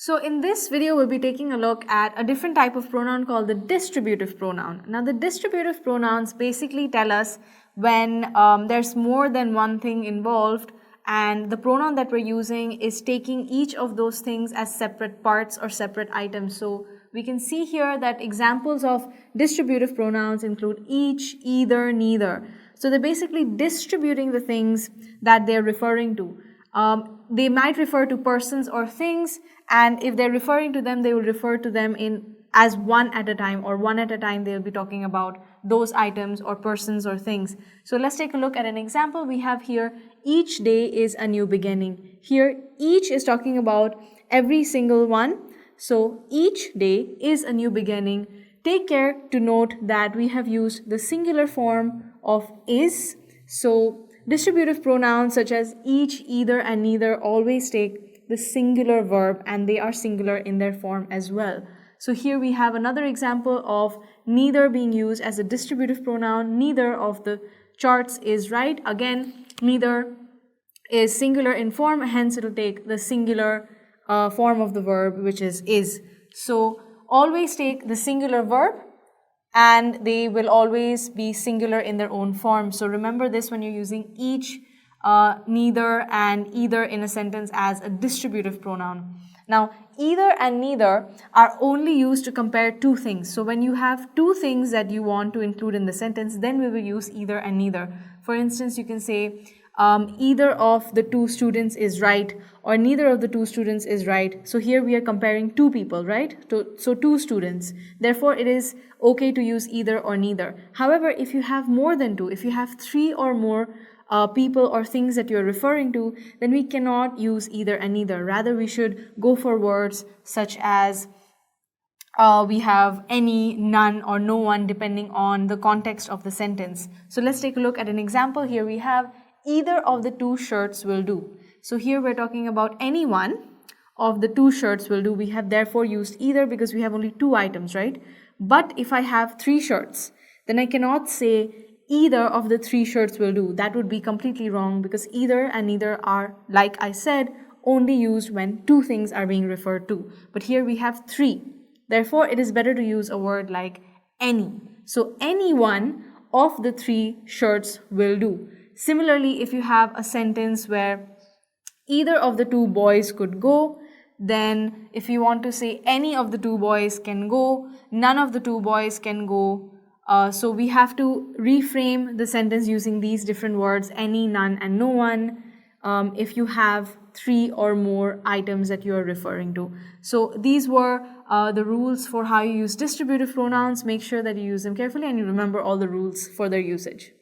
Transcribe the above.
So in this video, we'll be taking a look at a different type of pronoun called the distributive pronoun. Now the distributive pronouns basically tell us when there's more than one thing involved, and the pronoun that we're using is taking each of those things as separate parts or separate items. So we can see here that examples of distributive pronouns include each, either, neither. So they're basically distributing the things that they're referring to. They might refer to persons or things, and if they're referring to them, they will refer to them as one at a time, or one at a time they'll be talking about those items or persons or things. So let's take a look at an example. We have here, each day is a new beginning. Here, each is talking about every single one. So each day is a new beginning. Take care to note that we have used the singular form of is. So distributive pronouns such as each, either, and neither always take the singular verb, and they are singular in their form as well. So here we have another example of neither being used as a distributive pronoun. Neither of the charts is right. Again, neither is singular in form, hence it will take the singular form of the verb, which is. So always take the singular verb, and they will always be singular in their own form. So remember this when you're using each, neither, and either in a sentence as a distributive pronoun. Now, either and neither are only used to compare two things. So when you have two things that you want to include in the sentence, then we will use either and neither. For instance, you can say either of the two students is right, or neither of the two students is right. So here we are comparing two people, right? So two students. Therefore, it is okay to use either or neither. However, if you have more than two, if you have three or more people or things that you're referring to, then we cannot use either and neither. Rather, we should go for words such as we have any, none, or no one, depending on the context of the sentence. So let's take a look at an example. Here we have either of the two shirts will do. So here we're talking about any one of the two shirts will do. We have therefore used either because we have only two items, right? But if I have three shirts, then I cannot say either of the three shirts will do. That would be completely wrong, because either and neither are, like I said, only used when two things are being referred to. But here we have three. Therefore, it is better to use a word like any. So any one of the three shirts will do. Similarly, if you have a sentence where either of the two boys could go, then if you want to say any of the two boys can go, none of the two boys can go. So we have to reframe the sentence using these different words, any, none, and no one, if you have three or more items that you are referring to. So these were the rules for how you use distributive pronouns. Make sure that you use them carefully and you remember all the rules for their usage.